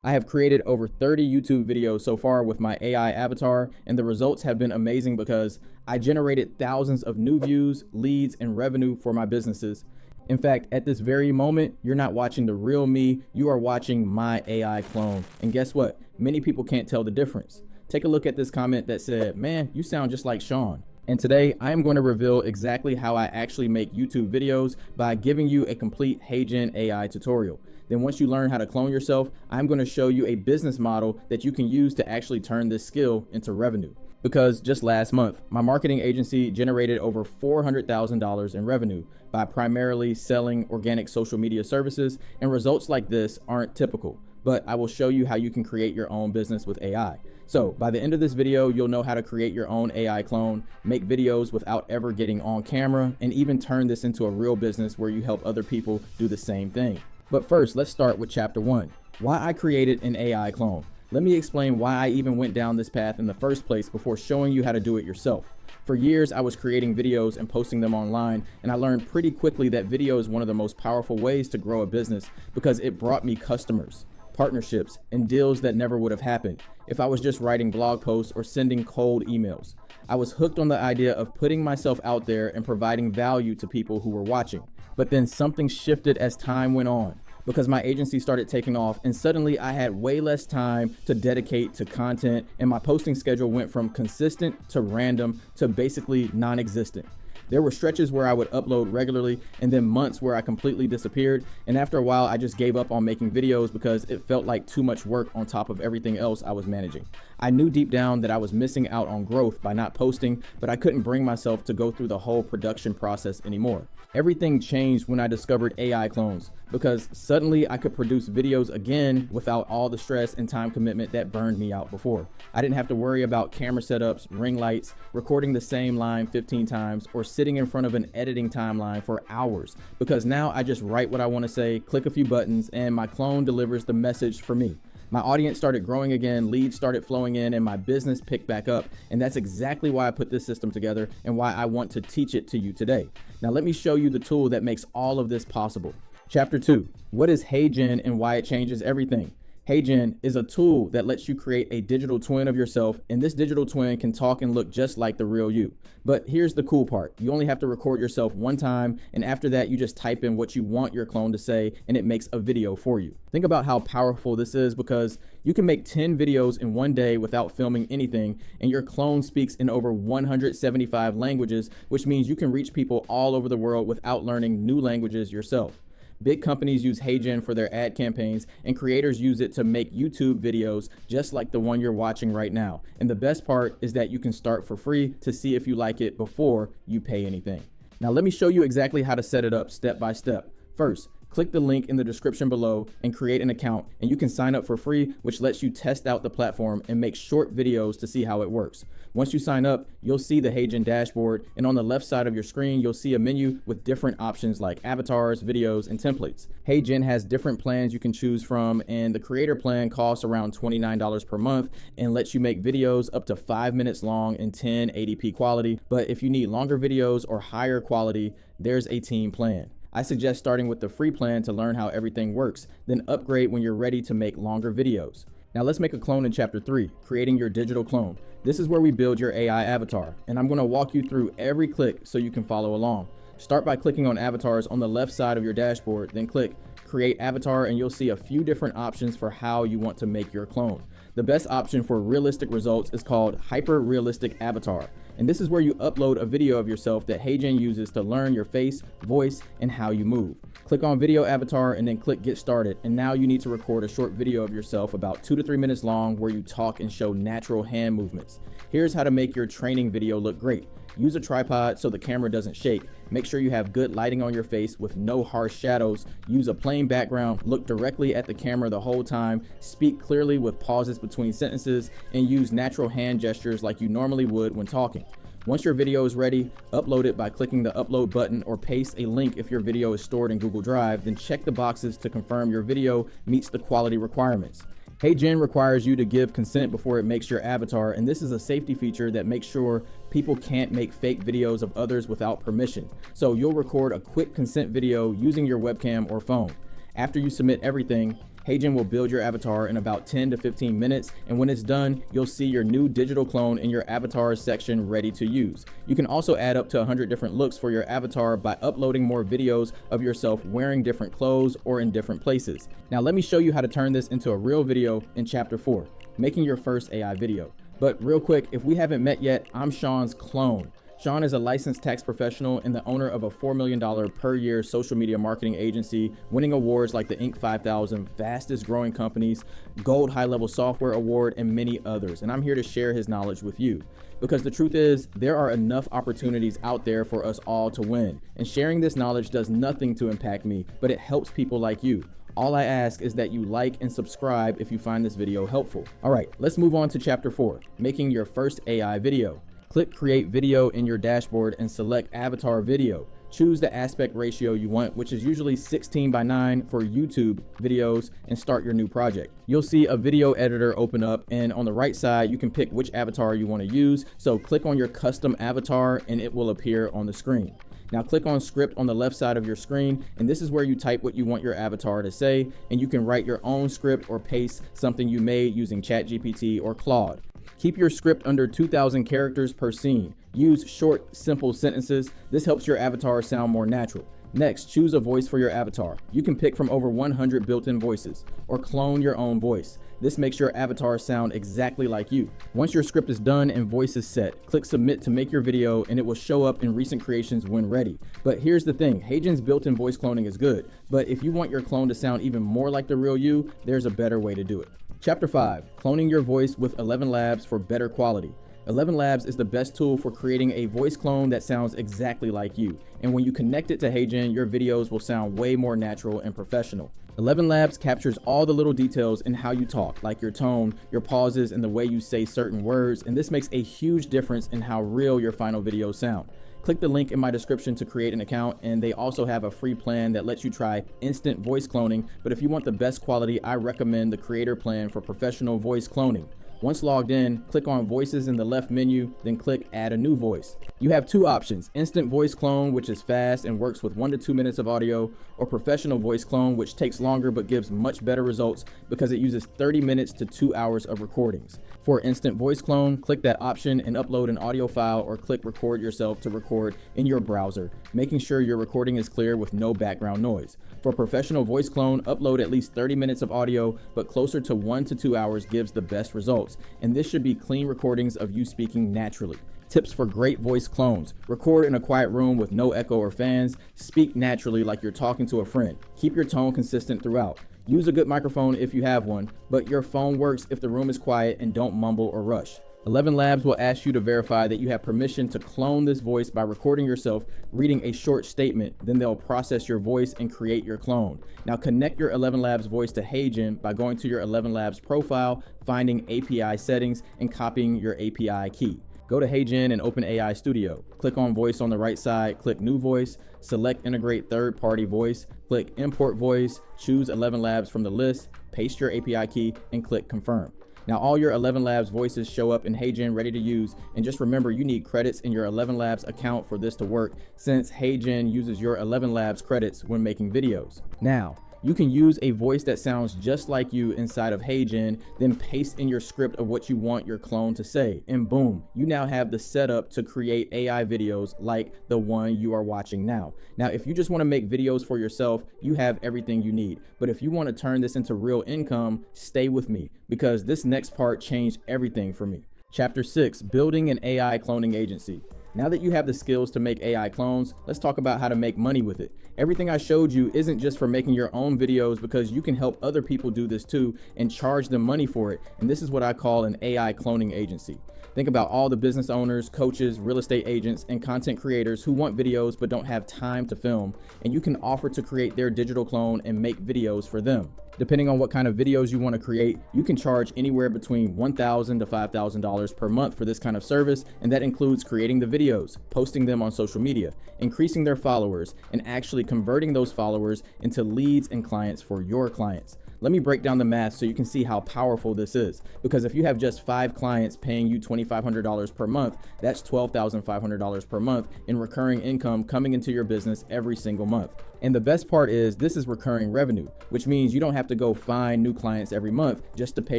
I have created over 30 YouTube videos so far with my AI avatar, and the results have been amazing because I generated thousands of new views, leads, and revenue for my businesses. In fact, at this very moment, you're not watching the real me, you are watching my AI clone. And guess what? Many people can't tell the difference. Take a look at this comment that said, "Man, you sound just like Sean." And today I am going to reveal exactly how I actually make YouTube videos by giving you a complete HeyGen AI tutorial. Then once you learn how to clone yourself, I'm going to show you a business model that you can use to actually turn this skill into revenue. Because just last month, my marketing agency generated over $400,000 in revenue by primarily selling organic social media services, and results like this aren't typical, but I will show you how you can create your own business with AI. So by the end of this video, you'll know how to create your own AI clone, make videos without ever getting on camera, and even turn this into a real business where you help other people do the same thing. But first, let's start with chapter 1, why I created an AI clone. Let me explain why I even went down this path in the first place before showing you how to do it yourself. For years, I was creating videos and posting them online, and I learned pretty quickly that video is one of the most powerful ways to grow a business because it brought me customers, partnerships, and deals that never would have happened if I was just writing blog posts or sending cold emails. I was hooked on the idea of putting myself out there and providing value to people who were watching. But then something shifted as time went on, because my agency started taking off and suddenly I had way less time to dedicate to content, and my posting schedule went from consistent to random to basically non-existent. There were stretches where I would upload regularly and then months where I completely disappeared, and after a while I just gave up on making videos because it felt like too much work on top of everything else I was managing. I knew deep down that I was missing out on growth by not posting, but I couldn't bring myself to go through the whole production process anymore. Everything changed when I discovered AI clones, because suddenly I could produce videos again without all the stress and time commitment that burned me out before. I didn't have to worry about camera setups, ring lights, recording the same line 15 times, or sitting in front of an editing timeline for hours, because now I just write what I want to say, click a few buttons, and my clone delivers the message for me. My audience started growing again, leads started flowing in, and my business picked back up. And that's exactly why I put this system together and why I want to teach it to you today. Now let me show you the tool that makes all of this possible. Chapter 2, what is HeyGen and why it changes everything? HeyGen is a tool that lets you create a digital twin of yourself, and this digital twin can talk and look just like the real you. But here's the cool part. You only have to record yourself one time, and after that you just type in what you want your clone to say and it makes a video for you. Think about how powerful this is, because you can make 10 videos in one day without filming anything, and your clone speaks in over 175 languages, which means you can reach people all over the world without learning new languages yourself. Big companies use HeyGen for their ad campaigns, and creators use it to make YouTube videos just like the one you're watching right now. And the best part is that you can start for free to see if you like it before you pay anything. Now let me show you exactly how to set it up step by step. First, click the link in the description below and create an account, and you can sign up for free, which lets you test out the platform and make short videos to see how it works. Once you sign up, you'll see the HeyGen dashboard, and on the left side of your screen, you'll see a menu with different options like avatars, videos, and templates. HeyGen has different plans you can choose from, and the creator plan costs around $29 per month and lets you make videos up to 5 minutes long in 1080p quality. But if you need longer videos or higher quality, there's a team plan. I suggest starting with the free plan to learn how everything works, then upgrade when you're ready to make longer videos. Now let's make a clone in chapter 3, creating your digital clone. This is where we build your AI avatar, and I'm going to walk you through every click so you can follow along. Start by clicking on avatars on the left side of your dashboard, then click create avatar, and you'll see a few different options for how you want to make your clone. The best option for realistic results is called hyper realistic avatar. And this is where you upload a video of yourself that HeyGen uses to learn your face, voice, and how you move. Click on video avatar and then click get started. And now you need to record a short video of yourself about 2 to 3 minutes long where you talk and show natural hand movements. Here's how to make your training video look great. Use a tripod so the camera doesn't shake. Make sure you have good lighting on your face with no harsh shadows. Use a plain background. Look directly at the camera the whole time. Speak clearly with pauses between sentences, and use natural hand gestures like you normally would when talking. Once your video is ready, upload it by clicking the upload button or paste a link if your video is stored in Google Drive. Then check the boxes to confirm your video meets the quality requirements. HeyGen requires you to give consent before it makes your avatar, and this is a safety feature that makes sure people can't make fake videos of others without permission. So you'll record a quick consent video using your webcam or phone. After you submit everything, HeyGen will build your avatar in about 10 to 15 minutes, and when it's done, you'll see your new digital clone in your avatar section ready to use. You can also add up to 100 different looks for your avatar by uploading more videos of yourself wearing different clothes or in different places. Now let me show you how to turn this into a real video in Chapter 4, making your first AI video. But real quick, if we haven't met yet, I'm Sean's clone. Sean is a licensed tax professional and the owner of a $4 million per year social media marketing agency, winning awards like the Inc. 5000 Fastest Growing Companies, Gold HighLevel Software Award, and many others. And I'm here to share his knowledge with you. Because the truth is, there are enough opportunities out there for us all to win. And sharing this knowledge does nothing to impact me, but it helps people like you. All I ask is that you like and subscribe if you find this video helpful. All right, let's move on to Chapter 4, making your first AI video. Click Create Video in your dashboard and select Avatar Video. Choose the aspect ratio you want, which is usually 16:9 for YouTube videos, and start your new project. You'll see a video editor open up, and on the right side, you can pick which avatar you want to use. So click on your custom avatar and it will appear on the screen. Now click on script on the left side of your screen, and this is where you type what you want your avatar to say, and you can write your own script or paste something you made using ChatGPT or Claude. Keep your script under 2,000 characters per scene. Use short, simple sentences. This helps your avatar sound more natural. Next, choose a voice for your avatar. You can pick from over 100 built-in voices, or clone your own voice. This makes your avatar sound exactly like you. Once your script is done and voice is set, click submit to make your video, and it will show up in recent creations when ready. But here's the thing, HeyGen's built-in voice cloning is good, but if you want your clone to sound even more like the real you, there's a better way to do it. Chapter 5, cloning your voice with Elevenlabs for better quality. Elevenlabs is the best tool for creating a voice clone that sounds exactly like you. And when you connect it to HeyGen, your videos will sound way more natural and professional. Elevenlabs captures all the little details in how you talk, like your tone, your pauses, and the way you say certain words, and this makes a huge difference in how real your final videos sound. Click the link in my description to create an account, and they also have a free plan that lets you try instant voice cloning, but if you want the best quality, I recommend the creator plan for professional voice cloning. Once logged in, click on Voices in the left menu, then click Add a New Voice. You have two options, Instant Voice Clone, which is fast and works with 1 to 2 minutes of audio, or Professional Voice Clone, which takes longer but gives much better results because it uses 30 minutes to 2 hours of recordings. For Instant Voice Clone, click that option and upload an audio file, or click Record Yourself to record in your browser, making sure your recording is clear with no background noise. For Professional Voice Clone, upload at least 30 minutes of audio, but closer to 1 to 2 hours gives the best results. And this should be clean recordings of you speaking naturally. Tips for great voice clones. Record in a quiet room with no echo or fans. Speak naturally like you're talking to a friend. Keep your tone consistent throughout. Use a good microphone if you have one, but your phone works if the room is quiet, and don't mumble or rush. Elevenlabs will ask you to verify that you have permission to clone this voice by recording yourself reading a short statement. Then they'll process your voice and create your clone. Now connect your Elevenlabs voice to HeyGen by going to your Elevenlabs profile, finding API settings, and copying your API key. Go to HeyGen and open AI Studio. Click on Voice on the right side, click New Voice, select Integrate Third-Party Voice, click Import Voice, choose Elevenlabs from the list, paste your API key, and click Confirm. Now all your Elevenlabs voices show up in HeyGen ready to use, and just remember you need credits in your Elevenlabs account for this to work, since HeyGen uses your Elevenlabs credits when making videos. Now, you can use a voice that sounds just like you inside of HeyGen, then paste in your script of what you want your clone to say, and boom, you now have the setup to create AI videos like the one you are watching now. Now, if you just want to make videos for yourself, you have everything you need. But if you want to turn this into real income, stay with me, because this next part changed everything for me. Chapter 6, Building an AI Cloning Agency. Now that you have the skills to make AI clones, let's talk about how to make money with it. Everything I showed you isn't just for making your own videos, because you can help other people do this too and charge them money for it. And this is what I call an AI cloning agency. Think about all the business owners, coaches, real estate agents, and content creators who want videos but don't have time to film, and you can offer to create their digital clone and make videos for them. Depending on what kind of videos you want to create, you can charge anywhere between $1,000 to $5,000 per month for this kind of service, and that includes creating the videos, posting them on social media, increasing their followers, and actually converting those followers into leads and clients for your clients. Let me break down the math so you can see how powerful this is. Because if you have just 5 clients paying you $2,500 per month, that's $12,500 per month in recurring income coming into your business every single month. And the best part is this is recurring revenue, which means you don't have to go find new clients every month just to pay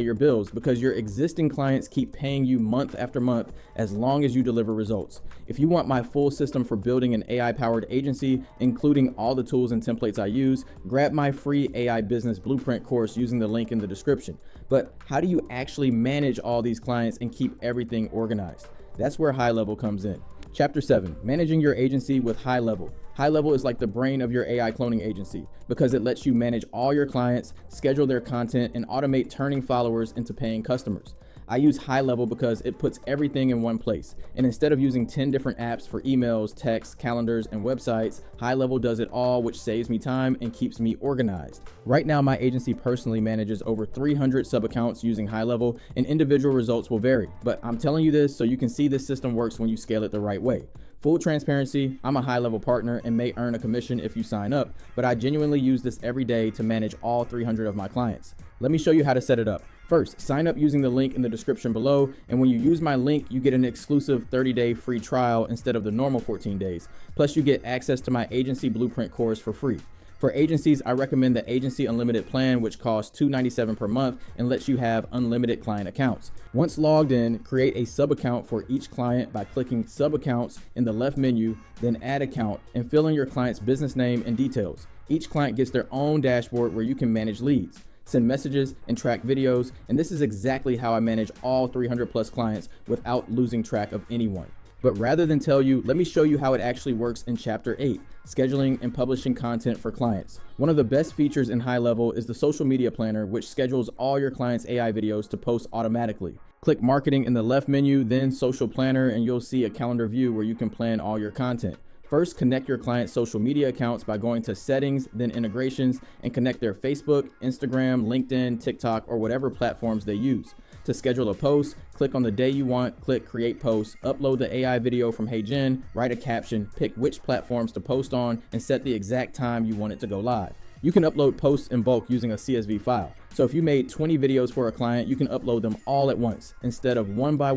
your bills, because your existing clients keep paying you month after month as long as you deliver results. If you want my full system for building an AI-powered agency, including all the tools and templates I use, grab my free AI business blueprint course using the link in the description. But how do you actually manage all these clients and keep everything organized? That's where HighLevel comes in. Chapter 7, managing your agency with HighLevel. HighLevel is like the brain of your AI cloning agency because it lets you manage all your clients, schedule their content, and automate turning followers into paying customers. I use HighLevel because it puts everything in one place. And instead of using 10 different apps for emails, texts, calendars, and websites, HighLevel does it all, which saves me time and keeps me organized. Right now, my agency personally manages over 300 sub-accounts using HighLevel, and individual results will vary. But I'm telling you this so you can see this system works when you scale it the right way. Full transparency, I'm a HighLevel partner and may earn a commission if you sign up, but I genuinely use this every day to manage all 300 of my clients. Let me show you how to set it up. First, sign up using the link in the description below, and when you use my link, you get an exclusive 30-day free trial instead of the normal 14 days. Plus, you get access to my agency blueprint course for free. For agencies, I recommend the Agency Unlimited plan, which costs $297 per month and lets you have unlimited client accounts. Once logged in, create a sub-account for each client by clicking Sub-Accounts in the left menu, then Add Account, and fill in your client's business name and details. Each client gets their own dashboard where you can manage leads, send messages, and track videos, and this is exactly how I manage all 300 plus clients without losing track of anyone. But rather than tell you, let me show you how it actually works in Chapter 8, scheduling and publishing content for clients. One of the best features in HighLevel is the social media planner, which schedules all your clients' AI videos to post automatically. Click marketing in the left menu, then social planner, and you'll see a calendar view where you can plan all your content. First, connect your client's social media accounts by going to settings, then integrations, and connect their Facebook, Instagram, LinkedIn, TikTok, or whatever platforms they use. To schedule a post, click on the day you want, click create post, upload the AI video from HeyGen, write a caption, pick which platforms to post on, and set the exact time you want it to go live. You can upload posts in bulk using a CSV file. So if you made 20 videos for a client, you can upload them all at once instead of one by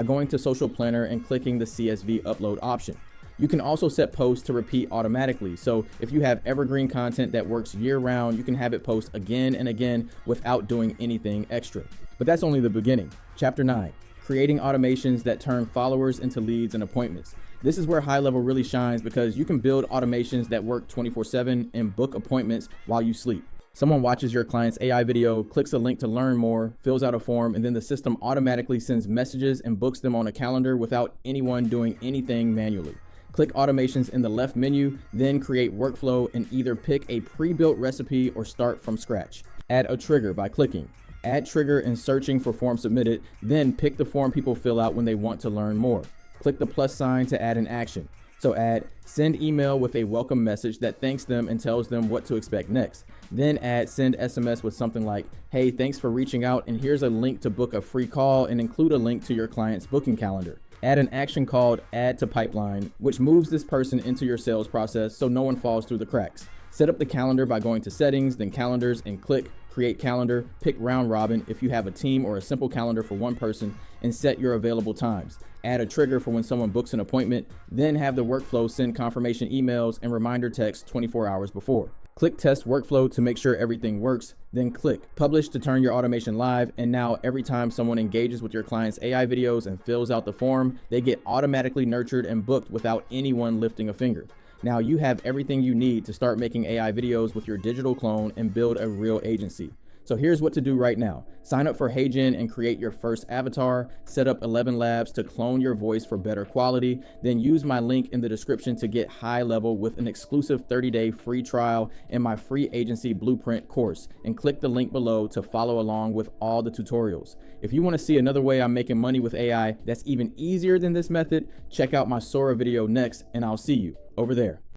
going to Social Planner and clicking the CSV upload option. You can also set posts to repeat automatically. So if you have evergreen content that works year round, you can have it post again and again without doing anything extra. But that's only the beginning. Chapter 9, creating automations that turn followers into leads and appointments. This is where HighLevel really shines because you can build automations that work 24/7 and book appointments while you sleep. Someone watches your client's AI video, clicks a link to learn more, fills out a form, and then the system automatically sends messages and books them on a calendar without anyone doing anything manually. Click automations in the left menu, then create workflow and either pick a pre-built recipe or start from scratch. Add a trigger by clicking Add trigger and searching for form submitted, then pick the form people fill out when they want to learn more. Click the plus sign to add an action. So add send email with a welcome message that thanks them and tells them what to expect next. Then add send SMS with something like, hey, thanks for reaching out and here's a link to book a free call, and include a link to your client's booking calendar. Add an action called add to pipeline, which moves this person into your sales process so no one falls through the cracks. Set up the calendar by going to settings, then calendars, and click create calendar. Pick round robin if you have a team, or a simple calendar for one person, and set your available times. Add a trigger for when someone books an appointment, then have the workflow send confirmation emails and reminder texts 24 hours before. Click test workflow to make sure everything works, then click publish to turn your automation live, and now every time someone engages with your client's AI videos and fills out the form, they get automatically nurtured and booked without anyone lifting a finger. Now you have everything you need to start making AI videos with your digital clone and build a real agency. So here's what to do right now. Sign up for HeyGen and create your first avatar, set up Elevenlabs to clone your voice for better quality, then use my link in the description to get HighLevel with an exclusive 30-day free trial and my free agency blueprint course, and click the link below to follow along with all the tutorials. If you want to see another way I'm making money with AI that's even easier than this method, check out my Sora video next, and I'll see you over there.